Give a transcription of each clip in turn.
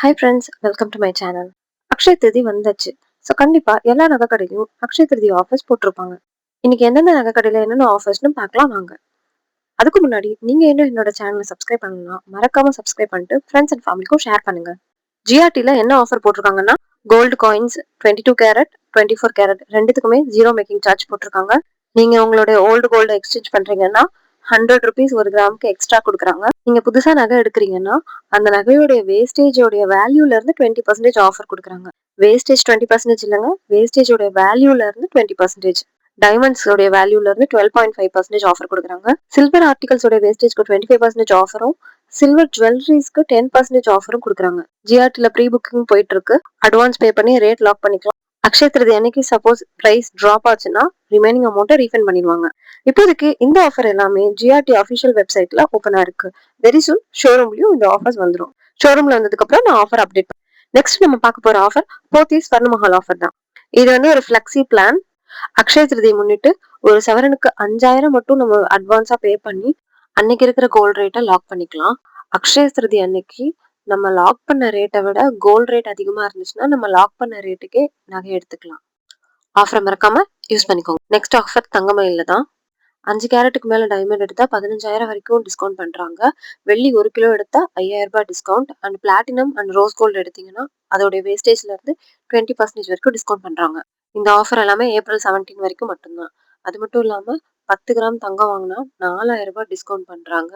Hi friends, welcome to my channel. Akshaya Tritiya வந்தாச்சு. So கண்டிப்பாக எல்லா நகைக்கடையிலையும் அக்ஷய திருதி ஆஃபர்ஸ் போட்டிருப்பாங்க. இன்னைக்கு எந்தெந்த நகைக்கடையில் என்னென்ன ஆஃபர்ஸ்னு பார்க்கலாம் வாங்க. அதுக்கு முன்னாடி நீங்கள் இன்னும் என்னோட சேனலை சப்ஸ்கிரைப் பண்ணலாம், மறக்காம சப்ஸ்கிரைப் பண்ணிட்டு ஃப்ரெண்ட்ஸ் அண்ட் ஃபேமிலிக்கும் ஷேர் பண்ணுங்க. ஜிஆர்டியில் என்ன ஆஃபர் போட்டிருக்காங்கன்னா, கோல்டு காயின்ஸ் 22 கேரட் 24 கேரட் ரெண்டுத்துக்குமே ஜீரோ மேக்கிங் சார்ஜ் போட்டிருக்காங்க. நீங்கள் உங்களுடைய ஓல்டு கோல்டு எக்ஸ்சேஞ்ச் பண்ணுறீங்கன்னா 100 rupees ஒரு கிராமுக்கு எக்ஸ்ட்ரா கொடுக்குறாங்க. நீங்க புதுசா நகை எடுக்கிறீங்கன்னா அந்த நகையோடைய வேஸ்டேஜோடைய வேல்யூல இருந்து 20% ஆஃபர் கொடுக்குறாங்க. வேஸ்டேஜ் 20% இல்லைங்க, வேஸ்டேஜோட வேல்யூல இருந்து 20%. டைமண்ட்ஸோடைய வேல்யூல இருந்து 12.5% ஆஃபர் கொடுக்குறாங்க. சில்வர் ஆர்டிகல்ஸோட வேஸ்டேஜ்க்கு 25% ஆஃபரும், சில்வர் ஜுவல்லரிஸ்க்கு 10% ஆஃபரும் கொடுக்குறாங்க. ஜிஆர்டில ப்ரீ புக்கிங் போயிட்டு இருக்கு. அட்வான்ஸ் பே பண்ணி ரேட் லாக் பண்ணிக்கலாம். அக்ஷய திருதி அன்னைக்கு சப்போஸ் பிரைஸ் டிராப் ஆச்சுன்னா ரிமைனிங் அமௌண்ட்டை ரீஃபண்ட் பண்ணிடுவாங்க. இப்போதைக்கு இந்த ஆஃபர் எல்லாமே ஜிஆர்டி அஃபிஷியல் வெப்சைட்ல ஓப்பனா இருக்கு. வெரி சூன் ஷோரூம்லயும் இந்த ஆஃபர்ஸ் வந்துடும். ஷோரூம்ல வந்ததுக்கு அப்புறம் நான் ஆஃபர் அப்டேட் பண்ணேன். நெக்ஸ்ட் நம்ம பார்க்க போற ஆஃபர் போத்தீஸ் ஸ்வர்ணமஹால் ஆஃபர் தான். இது ஒரு ஃபிளெக்சி பிளான். அக்ஷய திருதியை முன்னிட்டு ஒரு சவரனுக்கு 5000 மட்டும் நம்ம அட்வான்ஸா பே பண்ணி அன்னைக்கு இருக்கிற கோல்ட் ரேட்டை லாக் பண்ணிக்கலாம். அக்ஷய திருதி அன்னைக்கு நம்ம லாக் பண்ண ரேட்டை விட கோல்ட் ரேட் அதிகமா இருந்துச்சுன்னா நம்ம லாக் பண்ண ரேட்டுக்கே நகை எடுத்துக்கலாம். ஆஃபரை மறக்காம யூஸ் பண்ணிக்கோங்க. நெக்ஸ்ட் ஆஃபர் தங்கமயில தான். 5 கேரட்டுக்கு மேல டைமண்ட் எடுத்தா 15,000 வரைக்கும் டிஸ்கவுண்ட் பண்றாங்க. வெள்ளி 1 கிலோ எடுத்தா 5,000 ரூபாய் discount. And platinum and rose gold எடுத்தீங்கன்னா அதோட வேஸ்டேஜ்ல இருந்து 20% வரைக்கும் டிஸ்கவுண்ட் பண்றாங்க. இந்த ஆஃபர் எல்லாமே ஏப்ரல் 17 வரைக்கும் மட்டும்தான். அது மட்டும் இல்லாம 10 கிராம் தங்கம் வாங்கினா 4,000 ரூபாய் டிஸ்கவுண்ட் பண்றாங்க.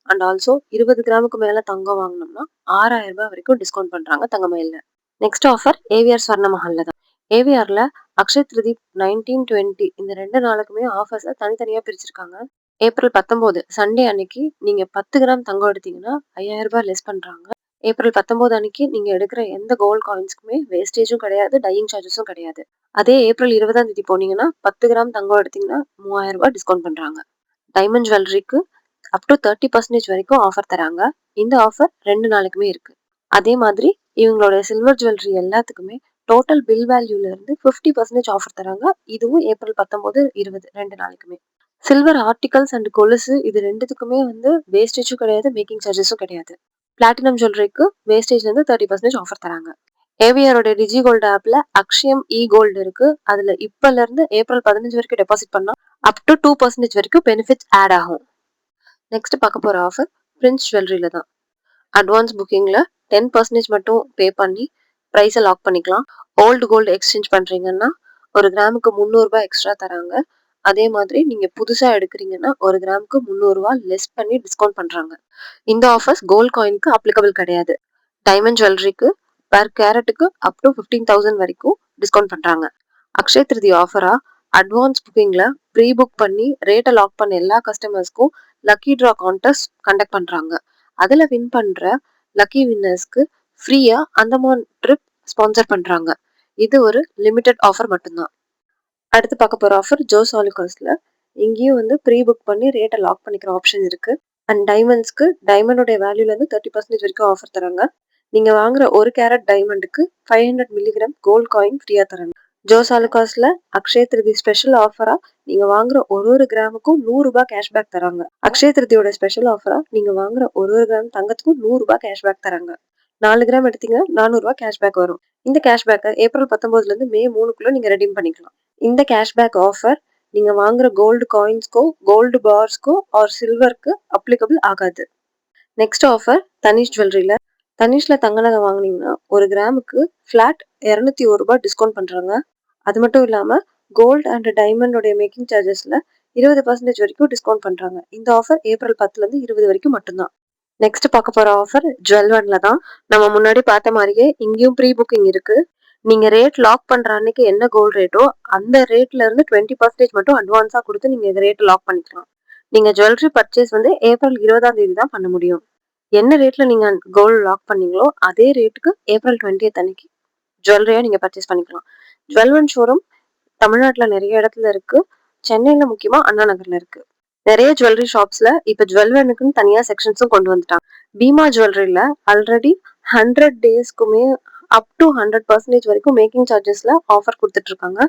அண்ட் ஆல்சோ 20 கிராமுக்கு மேல தங்கம் வாங்கினோம்னா 6,000 ரூபாய் வரைக்கும் டிஸ்கவுண்ட் பண்றாங்க தங்கமயில. நெக்ஸ்ட் ஆஃபர் ஏவிஆர் ஸ்வர்ணமஹால்ல தான். ஏவிஆர்ல அக்ஷய திருதி 19, 20 இந்த 2 நாளுக்குமே ஆஃபர்ஸை தனித்தனியா பிரிச்சிருக்காங்க. ஏப்ரல் 19 சண்டே அன்னைக்கு நீங்க 10 கிராம் தங்கம் எடுத்தீங்கன்னா 5,000 ரூபாய் லெஸ் பண்றாங்க. ஏப்ரல் 19 அன்னைக்கு நீங்க எடுக்கிற எந்த கோல்ட் காயின்ஸ்க்குமே வேஸ்டேஜும் கிடையாது, டையிங் சார்ஜஸும் கிடையாது. அதே ஏப்ரல் 20 போனீங்கன்னா 10 கிராம் தங்கம் எடுத்தீங்கன்னா 3,000 ரூபாய் டிஸ்கவுண்ட் பண்றாங்க. டைமண்ட் ஜுவல்லரிக்கு அப் டு 30% வரைக்கும் ஆஃபர் தராங்க. இந்த ஆஃபர் 2 நாளுக்குமே இருக்கு. அதே மாதிரி இவங்களோட சில்வர் ஜுவல்லரி எல்லாத்துக்குமே டோட்டல் பில் வேல்யூல இருந்து 50% ஆஃபர் தராங்க. இதுவும் ஏப்ரல் 19, 20 2 நாளுக்குமே. சில்வர் ஆர்டிகல்ஸ் அண்ட் கொலுசு இது ரெண்டுத்துக்குமே வேஸ்டேஜும் கிடையாது, மேக்கிங் சார்ஜஸும் கிடையாது. பிளாட்டினம் ஜுவல்லரிக்கு வேஸ்டேஜ்ல இருந்து 30% ஆஃபர் தராங்க. ஏவிஆரோட டிஜி கோல்டு ஆப்ல அக்ஷயம் இ கோல்டு இருக்கு. அதுல இப்பல இருந்து ஏப்ரல் 15 வரைக்கும் டெபாசிட் பண்ணா அப் டு 2% வரைக்கும் பெனிஃபிட்ஸ் ஆட் ஆகும். நெக்ஸ்ட் பார்க்க போற ஆஃபர் பிரின்ஸ் ஜுவல்லரியில தான். அட்வான்ஸ் புக்கிங்ல 10% மட்டும் பே பண்ணி ப்ரைஸை லாக் பண்ணிக்கலாம். ஓல்டு கோல்டு எக்ஸ்சேஞ்ச் பண்றீங்கன்னா ஒரு கிராமுக்கு 300 ரூபாய் எக்ஸ்ட்ரா தராங்க. அதே மாதிரி நீங்க புதுசா எடுக்கிறீங்கன்னா ஒரு கிராமுக்கு 300 ரூபாய் லெஸ் பண்ணி டிஸ்கவுண்ட் பண்றாங்க. இந்த ஆஃபர்ஸ் கோல்ட் காயினுக்கு அப்ளிகபிள் கிடையாது. டைமண்ட் ஜுவல்லரிக்கு பர் கேரட்டுக்கு அப் டு 15,000 வரைக்கும் டிஸ்கவுண்ட் பண்றாங்க. அக்ஷய திருதி ஆஃபரா அட்வான்ஸ் புக்கிங்ல ப்ரீ புக் பண்ணி ரேட்டை லாக் பண்ண எல்லா கஸ்டமர்ஸ்க்கும் லக்கி டிரா கான்டெஸ்ட் கண்டக்ட் பண்றாங்க. அதுல வின் பண்ற லக்கி வின்னர்ஸ்க்கு ஃப்ரீயா அந்தமான் ட்ரிப் ஸ்பான்சர் பண்றாங்க. இது ஒரு லிமிடெட் ஆஃபர் மட்டும்தான். அடுத்து பார்க்க போற ஆஃபர் ஜோஸ் ஆலுகாஸ்ல. இங்கேயும் ப்ரீ புக் பண்ணி ரேட்டை லாக் பண்ணிக்கிற ஆப்ஷன் இருக்கு. அண்ட் டைமண்ட்ஸ்க்கு டைமண்டோட வேல்யூல இருந்து 30% வரைக்கும் ஆஃபர் தராங்க. நீங்க வாங்குற 1 கேரட் டைமண்டுக்கு 500 மில்லிகிராம் கோல்ட் காயின் ஃப்ரீயா தராங்க. ஜோஸ் ஆலுகாஸ்ல அக்ஷய திருதி ஸ்பெஷல் ஆஃபரா நீங்க வாங்குற ஒரு கிராமுக்கும் 100 ரூபாய் கேஷ்பேக் தராங்க. அக்ஷய திருதியோட ஸ்பெஷல் ஆஃபரா நீங்க வாங்குற ஒரு கிராம் தங்கத்துக்கும் 100 ரூபாய் கேஷ்பேக் தராங்க. 4 கிராம் எடுத்தீங்கன்னா 400 ரூபாய் கேஷ்பேக் வரும். இந்த கேஷ்பேக்கை ஏப்ரல் 19 இருந்து மே 3க்குள்ள நீங்க ரெடீம் பண்ணிக்கலாம். இந்த கேஷ்பேக் ஆஃபர் நீங்க வாங்குற கோல்டு காயின்ஸ்க்கோ கோல்டு பார்ஸ்க்கோ ஆர் சில்வருக்கு அப்ளிகபிள் ஆகாது. நெக்ஸ்ட் ஆஃபர் தனிஷ் ஜுவல்லரியில. தனிஷ்ல தங்க நகை வாங்கினீங்கன்னா ஒரு கிராமுக்கு ஃபிளாட் 201 ரூபாய் டிஸ்கவுண்ட் பண்றாங்க. அது மட்டும் இல்லாம கோல்டு அண்ட் டைமண்டோடைய மேக்கிங் சார்ஜஸ்ல 20% வரைக்கும் டிஸ்கவுண்ட் பண்றாங்க. இந்த ஆஃபர் ஏப்ரல் 10ல இருந்து 20 வரைக்கும் மட்டும்தான். நெக்ஸ்ட் பார்க்க போற ஆஃபர் ஜுவல்வன்ல தான். நம்ம முன்னாடி பார்த்த மாதிரியே இங்கேயும் ப்ரீ புக்கிங் இருக்கு. நீங்க ரேட் லாக் பண்ற அன்னைக்கு என்ன கோல்ட் ரேட்டோ அந்த ரேட்ல இருந்து 20% மட்டும் அட்வான்ஸா கொடுத்து நீங்க இந்த ரேட் லாக் பண்ணிக்கலாம். நீங்க ஜுவல்லரி பர்ச்சேஸ் ஏப்ரல் 20 தான் பண்ண முடியும். என்ன ரேட்ல நீங்க கோல்டு லாக் பண்ணீங்களோ அதே ரேட்டுக்கு ஏப்ரல் 20 அன்னைக்கு ஜுவல்லரியா நீங்க பர்ச்சேஸ் பண்ணிக்கலாம். ஜுவல்வன் ஷோரூம் தமிழ்நாட்டுல நிறைய இடத்துல இருக்கு. சென்னையில முக்கியமா அண்ணா நகர்ல இருக்கு. நிறைய ஜுவல்லரி ஷாப்ஸ்ல இப்ப ஜுவல்வனுக்குன்னு தனியா செக்ஷன்ஸும் கொண்டு வந்துட்டாங்க. பீமா ஜுவல்லரியில ஆல்ரெடி 100 டேஸ்க்குமே அப் டு 100% வரைக்கும் மேக்கிங் சார்ஜஸ்ல ஆஃபர் கொடுத்துட்டு இருக்காங்க.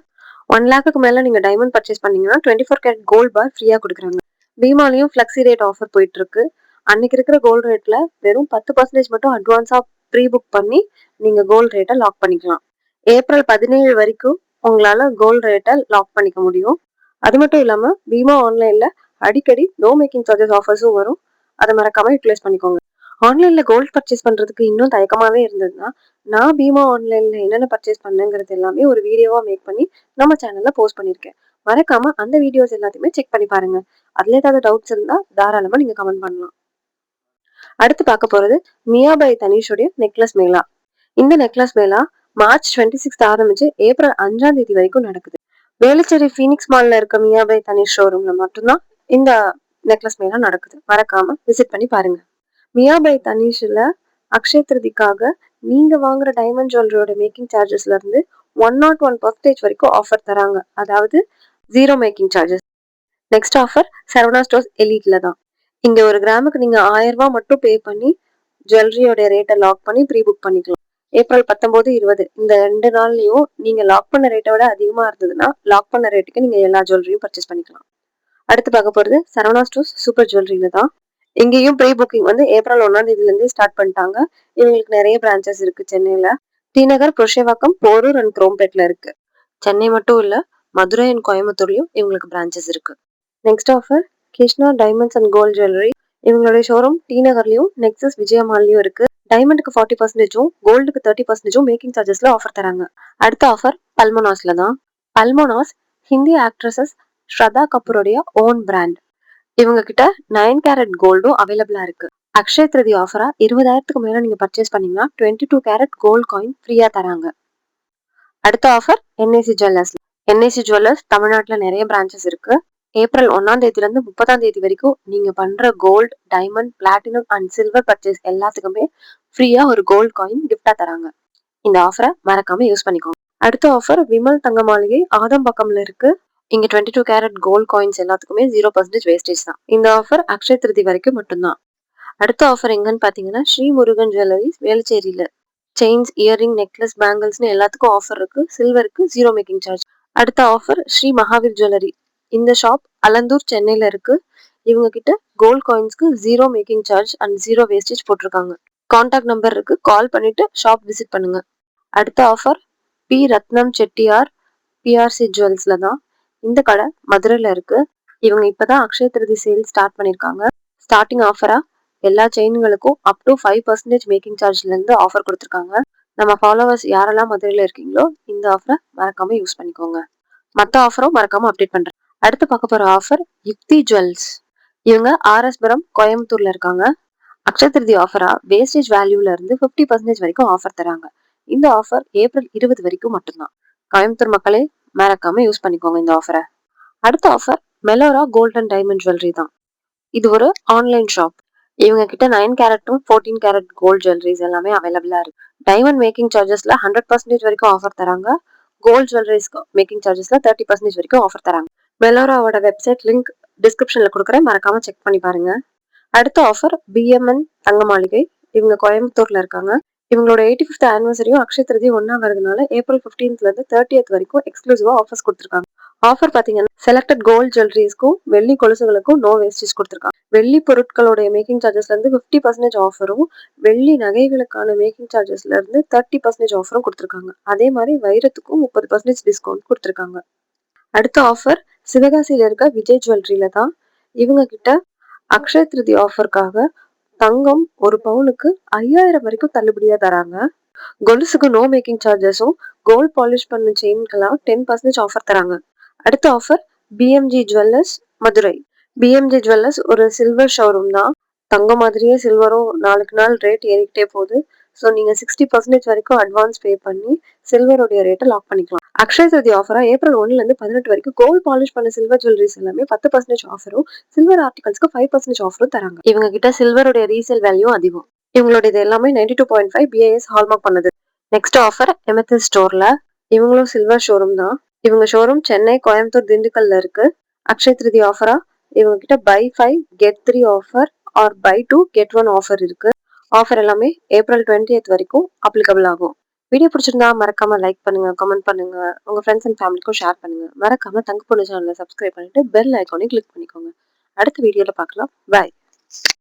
1 லேக்குக்கு மேல நீங்க டைமண்ட் பர்ச்சேஸ் பண்ணீங்கன்னா 24 கேரட் கோல்ட் பார் ஃப்ரீயா கொடுக்குறாங்க. பீமாலையும் ஃபிளெக்ஸி ரேட் ஆஃபர் போயிட்டு இருக்கு. அன்னைக்கு இருக்கிற கோல்டு ரேட்ல வெறும் 10% மட்டும் அட்வான்ஸா ப்ரீ புக் பண்ணி நீங்க கோல்டு ரேட்டை லாக் பண்ணிக்கலாம். ஏப்ரல் 17 வரைக்கும் உங்களால கோல்டு ரேட்டை லாக் பண்ணிக்க முடியும். அது மட்டும் இல்லாம பீமா ஆன்லைன்ல அடிக்கடி நோ மேக்கிங் சார்ஜஸ் ஆஃபர்ஸும் வரும். அதை மறக்காம யூட்டிலைஸ் பண்ணிக்கோங்க. ஆன்லைன்ல கோல்டு பர்ச்சேஸ் பண்றதுக்கு இன்னும் தயக்கமாவே இருந்ததுன்னா நான் பீமா ஆன்லைன்ல என்னென்ன பர்ச்சேஸ் பண்ணேங்கிறது எல்லாமே ஒரு வீடியோவா மேக் பண்ணி நம்ம சேனல்ல போஸ்ட் பண்ணிருக்கேன். மறக்காம அந்த வீடியோஸ் எல்லாத்தையுமே செக் பண்ணி பாருங்க. அதுல ஏதாவது டவுட்ஸ் இருந்தா தாராளமா நீங்க கமெண்ட் பண்ணலாம். அடுத்து பார்க்க போறது மியா பை தனிஷோடைய நெக்லஸ் மேளா. இந்த நெக்லஸ் மேளா மார்ச் 26 ஆரம்பிச்சு ஏப்ரல் 5ஆம் தேதி வரைக்கும் நடக்குது. வேலுச்சேரி ஃபீனிக்ஸ் மால்ல இருக்க மியா பை தனிஷ் ஷோரூம்ல மட்டும்தான் இந்த நெக்லஸ் மேளா நடக்குது. மறக்காம விசிட் பண்ணி பாருங்க. மியா பை தனிஷ்ல அக்ஷய திருதிக்காக நீங்க வாங்குற டைமண்ட் ஜுவல்லரியோட மேக்கிங் சார்ஜஸ்ல இருந்து 101% வரைக்கும் ஆஃபர் தராங்க. அதாவது 0 making charges. Next offer Saravana stores எலிட்ல தான். இங்க 1 கிராமுக்கு நீங்க 1000 ரூபாய் மட்டும் பே பண்ணி ஜுவல்லரியோட ரேட்டை லாக் பண்ணி ப்ரீ புக் பண்ணிக்கலாம். ஏப்ரல் 19, 20 இந்த 2 நாள்லயும் நீங்க லாக் பண்ண ரேட்டை விட அதிகமா இருந்ததுன்னா லாக் பண்ண ரேட்டுக்கு நீங்க எல்லா ஜுவல்லரியும் பர்ச்சேஸ் பண்ணிக்கலாம். அடுத்து பார்க்க போறது சரவணா ஸ்டோர்ஸ் சூப்பர் ஜுவல்லரியில தான். இங்கேயும் ப்ரீ புக்கிங் வந்து ஏப்ரல் 1ஆம் தேதியில இருந்து ஸ்டார்ட் பண்ணிட்டாங்க. இவங்களுக்கு நிறைய பிரான்ச்சஸ் இருக்கு சென்னையில. டி நகர், புருஷவாக்கம், போரூர் அண்ட் குரோம்பேட்ல இருக்கு. சென்னை மட்டும் இல்ல, மதுரை அண்ட் கோயம்புத்தூர்லயும் இவங்களுக்கு பிரான்ச்சஸ் இருக்கு. Next offer Krishna diamonds and gold jewellery. இவங்களுடைய ஷோரூம் டி நகர்லயும் நெக்ஸஸ் விஜயமால்லையும் இருக்கு. டைமண்டுக்கு 40%, கோல்டுக்கு 30% மேக்கிங் சார்ஜஸ்ல ஆஃபர் தராங்க. அடுத்த ஆஃபர் பல்மோனாஸ்ல தான். பல்மோனாஸ் ஹிந்தி ஆக்ட்ரஸஸ் ஸ்ரதா கபூருடைய ஓன் பிராண்ட். இவங்க கிட்ட 9 கேரட் கோல்டும் அவைலபிளா இருக்கு. அக்ஷய திருதி ஆஃபரா 20,000க்கு மேல நீங்க பர்ச்சேஸ் பண்ணீங்கன்னா 22 கேரட் கோல்ட் காயின் ஃப்ரீயா தராங்க. அடுத்த offer NIC jewellers. NIC jewellers தமிழ்நாட்டுல நிறைய பிரான்ச்சஸ் இருக்கு. ஏப்ரல் 1ஆம் தேதியில இருந்து 30ஆம் தேதி வரைக்கும் நீங்க பண்ற gold, diamond, platinum and silver purchase எல்லாத்துக்குமே ஃப்ரீயா ஒரு கோல்ட் காயின் கிஃப்டா தராங்க. இந்த ஆஃபரை மறக்காம யூஸ் பண்ணிக்கோங்க. அடுத்த ஆஃபர் விமல் தங்க மாளிகை ஆதம்பக்கம்ல இருக்கு. இங்க 22 கேரட் கோல்ட் காயின்ஸ் எல்லாத்துக்குமே 0% வேஸ்டேஜ் தான். இந்த ஆஃபர் அக்ஷய திருதி வரைக்கும் மட்டும்தான். அடுத்த ஆஃபர் எங்கன்னு பாத்தீங்கன்னா ஸ்ரீ முருகன் ஜுவல்லரிஸ் வேலுச்சேரியில. செயின்ஸ், இயரிங், நெக்லஸ், பேங்கிள்ஸ்னு எல்லாத்துக்கும் ஆஃபர் இருக்கு. சில்வருக்கு 0 மேக்கிங் சார்ஜ். அடுத்த ஆஃபர் ஸ்ரீ மகாவீர் ஜுவல்லரி. இந்த ஷாப் அலந்தூர், சென்னையில இருக்கு. இவங்க கிட்ட கோல்ட் காயின்ஸ்க்கு 0 மேக்கிங் சார்ஜ் அண்ட் 0 வேஸ்டேஜ் போட்டிருக்காங்க. கான்டாக்ட் நம்பர் இருக்கு, கால் பண்ணிட்டு ஷாப் விசிட் பண்ணுங்க. அடுத்த offer P Rathnam Chettiar PRC ஜுவல்ஸ்ல தான். இந்த கடை மதுரையில இருக்கு. இவங்க இப்பதான் அக்ஷய திருதி சேல் ஸ்டார்ட் பண்ணிருக்காங்க. ஸ்டார்டிங் ஆஃபரா எல்லா செயின்களுக்கும் அப் டு 5% மேக்கிங் சார்ஜ்ல இருந்து ஆஃபர் கொடுத்துருக்காங்க. நம்ம ஃபாலோவர்ஸ் யாரெல்லாம் மதுரையில இருக்கீங்களோ இந்த ஆஃபரை மறக்காம யூஸ் பண்ணிக்கோங்க. மற்ற ஆஃபரும் மறக்காம அப்டேட் பண்றேன். அடுத்து பார்க்க போற ஆஃபர் யுக்தி ஜுவல்ஸ். இவங்க ஆர்எஸ்புரம், கோயம்புத்தூர்ல இருக்காங்க. அக்ஷய திருதி ஆஃபரா வேஸ்டேஜ் வேல்யூல இருந்து 50% வரைக்கும் ஆஃபர் தராங்க. இந்த ஆஃபர் ஏப்ரல் 20 வரைக்கும் மட்டும்தான். கோயம்புத்தூர் மக்களே மறக்காம யூஸ் பண்ணிக்கோங்க இந்த ஆஃபரை. அடுத்த offer Melorra gold and diamond jewellery தான். இது ஒரு ஆன்லைன் ஷாப். இவங்க கிட்ட 9 கேரட்டும் 14 கேரட் கோல்ட் ஜுவல்லரிஸ் எல்லாமே அவைலபிளா இருக்கு. டைமண்ட் மேக்கிங் சார்ஜஸ்ல 100% வரைக்கும் ஆஃபர் தராங்க. கோல்ட் ஜுவல்லரிஸ்க்கு மேக்கிங் சார்ஜஸ்ல 30% வரைக்கும் ஆஃபர் தராங்க. மெலோராவோட வெப்சைட் லிங்க் டிஸ்கிரிப்ஷன்ல கொடுக்குறேன், மறக்காம செக் பண்ணி பாருங்க. அடுத்த ஆஃபர் பிஎம்என் தங்க மாளிகை. இவங்க கோயம்புத்தூர்ல இருக்காங்க. இவங்களோட 85th ஆனிவர்சரியும் அக்ஷய திருதி ஒன்னா வரதுனால ஏப்ரல் 15th இருந்து 30th வரைக்கும் எக்ஸ்க்ளூசிவா ஆஃபர்ஸ் கொடுத்துருக்காங்க. ஆஃபர் பாத்தீங்கன்னா செலக்டட் கோல்ட் ஜுவல்லரிஸ்க்கும் வெள்ளி கொலுசுகளுக்கும் நோ வேஸ்டேஜ் கொடுத்துருக்காங்க. வெள்ளி பொருட்களுடைய மேக்கிங் சார்ஜஸ்ல இருந்து 50% ஆஃபரும், வெள்ளி நகைகளுக்கான மேக்கிங் சார்ஜஸ்ல இருந்து 30% ஆஃபரும் கொடுத்துருக்காங்க. அதே மாதிரி வைரத்துக்கும் 30% டிஸ்கவுண்ட் கொடுத்துருக்காங்க. அடுத்த ஆஃபர் சிவகாசியில இருக்க விஜய் ஜுவல்லரியில தான். இவங்க கிட்ட அக்ஷய திருதி ஆஃபருக்காக தங்கம் 1 பவுனுக்கு 5000 வரைக்கும் தள்ளுபடியா தராங்க. கொலுசுக்கு நோ மேக்கிங் சார்ஜஸும், கோல்ட் பாலிஷ் பண்ண செயின்கெல்லாம் 10% ஆஃபர் தராங்க. அடுத்த offer PMG jewellers Madurai. PMG jewellers ஒரு சில்வர் ஷோரூம் தான். தங்கம் மாதிரியே சில்வரும் நாளுக்கு நாள் ரேட் ஏறிக்கிட்டே போகுது. ஸோ நீங்க 60% வரைக்கும் அட்வான்ஸ் பே பண்ணி சில்வருடைய ரேட்டை லாக் பண்ணிக்கலாம். அக்ஷய திருதி ஆஃபரா ஏப்ரல் 1ல இருந்து 18 வரைக்கும் கோல்ட் பாலிஷ் பண்ண சில்வர் ஜுவல்லரிஸ் எல்லாமே 10% ஆஃபரும், சில்வர் ஆர்டிகல்ஸ்க்கு 5% ஆஃபரும் தராங்க. இவங்க கிட்ட சில்வருடைய ரீசேல் வேல்யூ அதிகம். இவங்களோட இது எல்லாமே 92.5 BIS ஹால்மார்க் பண்ணது. நெக்ஸ்ட் ஆஃபர் எம்எத்எஸ் ஸ்டோர்ல. இவங்களும் சில்வர் ஷோரூம் தான். இவங்க ஷோரூம் சென்னை, கோயம்புத்தூர், திண்டுக்கல்ல இருக்கு. அக்ஷய திருதி ஆஃபரா இவங்க கிட்ட buy 5 get 3 offer or buy 2 get 1 offer இருக்கு. ஆஃபர் எல்லாமே ஏப்ரல் 20th வரைக்கும் அப்ளிகபிள் ஆகும். வீடியோ பிடிச்சிருந்தா மறக்காம லைக் பண்ணுங்க, கமெண்ட் பண்ணுங்க, உங்க ஃப்ரெண்ட்ஸ் அண்ட் ஃபேமிலிக்கும் ஷேர் பண்ணுங்க. மறக்காம தங்க பொண்ணு சேனலை சப்ஸ்கிரைப் பண்ணிட்டு பெல் ஐக்கானை கிளிக் பண்ணிக்கோங்க. அடுத்த வீடியோல பார்க்கலாம். பாய்.